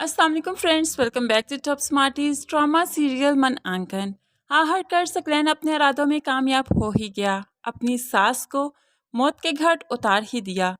अस्सलाम वालेकुम friends, welcome back to Top Smarties. Drama serial Mann Aangan. हार कर सकलैन अपने इरादों में कामयाब हो ही गया। अपनी सास को मौत के घाट उतार ही दिया।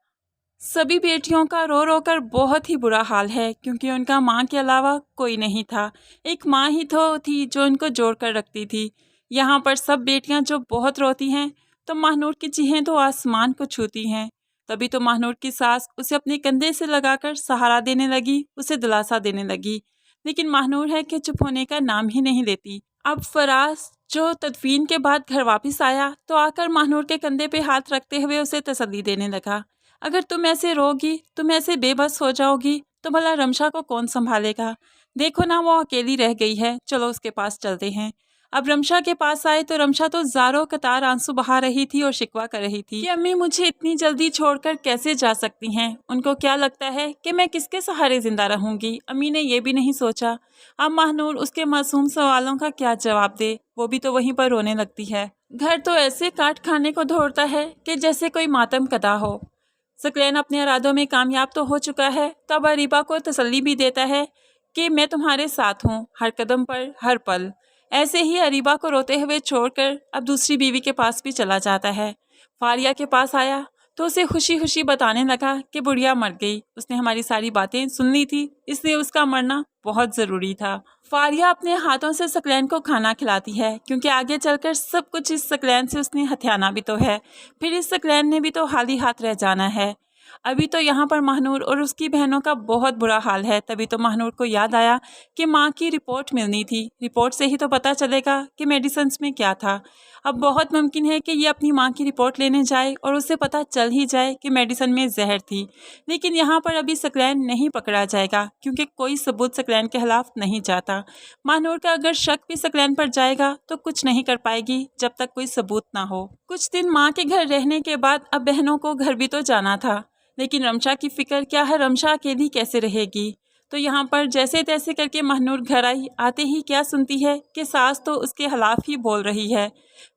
सभी बेटियों का रो रो कर बहुत ही बुरा हाल है, क्योंकि उनका माँ के अलावा कोई नहीं था। एक माँ ही तो थी जो उनको जोड़ कर रखती थी। यहाँ पर सब बेटियाँ जो बहुत रोती हैं, तो महानूर की चीखें तो आसमान को छूती हैं। तभी तो महानूर की सास उसे अपने कंधे से लगाकर सहारा देने लगी, उसे दिलासा देने लगी। लेकिन महानूर है कि चुप होने का नाम ही नहीं लेती। अब फराज जो तदफीन के बाद घर वापस आया, तो आकर महानूर के कंधे पे हाथ रखते हुए उसे तसल्ली देने लगा। अगर तुम ऐसे रोगी, तुम ऐसे बेबस हो जाओगी, तो भला रमशा को कौन संभालेगा? देखो ना, वो अकेली रह गई है, चलो उसके पास चलते हैं। अब रमशा के पास आए तो रमशा तो ज़ारों कतार आंसू बहा रही थी और शिकवा कर रही थी कि अम्मी मुझे इतनी जल्दी छोड़कर कैसे जा सकती हैं? उनको क्या लगता है कि मैं किसके सहारे जिंदा रहूंगी? अम्मी ने ये भी नहीं सोचा। अब महानूर उसके मासूम सवालों का क्या जवाब दे? वो भी तो वहीं पर रोने लगती है। घर तो ऐसे काट खाने को दौड़ता है कि जैसे कोई मातम कदा हो। सकलैन अपने इरादों में कामयाब तो हो चुका है, तब अरीबा को तसल्ली भी देता है कि मैं तुम्हारे साथ हूँ, हर कदम पर, हर पल। ऐसे ही अरीबा को रोते हुए छोड़कर अब दूसरी बीवी के पास भी चला जाता है। फारिया के पास आया तो उसे खुशी खुशी बताने लगा कि बुढ़िया मर गई, उसने हमारी सारी बातें सुन ली थी, इसलिए उसका मरना बहुत ज़रूरी था। फारिया अपने हाथों से सकलैन को खाना खिलाती है, क्योंकि आगे चलकर सब कुछ इस सकलैन से उसने हथियाना भी तो है, फिर इस सकलैन ने भी तो खाली हाथ रह जाना है। अभी तो यहाँ पर महानूर और उसकी बहनों का बहुत बुरा हाल है। तभी तो महानूर को याद आया कि माँ की रिपोर्ट मिलनी थी, रिपोर्ट से ही तो पता चलेगा कि मेडिसिन्स में क्या था। अब बहुत मुमकिन है कि ये अपनी माँ की रिपोर्ट लेने जाए और उसे पता चल ही जाए कि मेडिसिन में जहर थी। लेकिन यहाँ पर अभी सकलैन नहीं पकड़ा जाएगा, क्योंकि कोई सबूत सकलैन के खिलाफ नहीं जाता। महानूर का अगर शक भी सकलैन पर जाएगा तो कुछ नहीं कर पाएगी जब तक कोई सबूत ना हो। कुछ दिन माँ के घर रहने के बाद अब बहनों को घर भी तो जाना था, लेकिन रमशा की फिक्र क्या है, रमशा अकेली कैसे रहेगी? तो यहाँ पर जैसे तैसे करके महानूर घर आई। आते ही क्या सुनती है कि सास तो उसके खिलाफ ही बोल रही है।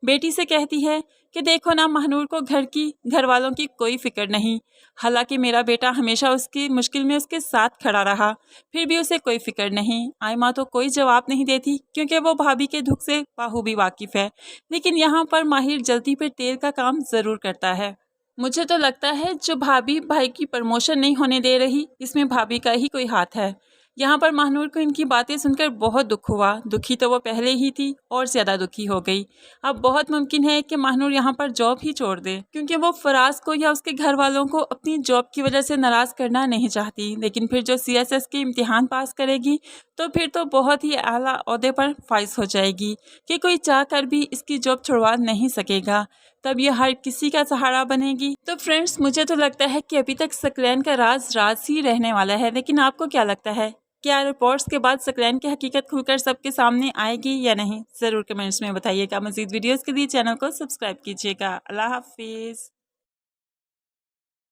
बेटी से कहती है कि देखो ना, महानूर को घर वालों की कोई फिक्र नहीं। हालांकि मेरा बेटा हमेशा उसकी मुश्किल में उसके साथ खड़ा रहा, फिर भी उसे कोई फिक्र नहीं। आयमा तो कोई जवाब नहीं देती, क्योंकि वो भाभी के दुख से बाहू भी वाकिफ है। लेकिन यहाँ पर माहिर जल्दी पे तेल का काम ज़रूर करता है। मुझे तो लगता है जो भाभी भाई की प्रमोशन नहीं होने दे रही, इसमें भाभी का ही कोई हाथ है। यहाँ पर महानूर को इनकी बातें सुनकर बहुत दुख हुआ। दुखी तो वो पहले ही थी और ज़्यादा दुखी हो गई। अब बहुत मुमकिन है कि महानूर यहाँ पर जॉब ही छोड़ दे, क्योंकि वो फराज को या उसके घर वालों को अपनी जॉब की वजह से नाराज़ करना नहीं चाहती। लेकिन फिर जो CSS के इम्तिहान पास करेगी, तो फिर तो बहुत ही आला ओहदे पर फाइज हो जाएगी कि कोई चाह कर भी इसकी जॉब छुड़वा नहीं सकेगा। तब ये हर किसी का सहारा बनेगी। तो फ्रेंड्स, मुझे तो लगता है कि अभी तक सकलैन का राज राज ही रहने वाला है। लेकिन आपको क्या लगता है, क्या रिपोर्ट्स के बाद सकलैन की हकीकत खुलकर सबके सामने आएगी या नहीं? ज़रूर कमेंट्स में बताइएगा। मज़ीद वीडियोज़ के लिए चैनल को सब्सक्राइब कीजिएगा। अल्लाह हाफिज़।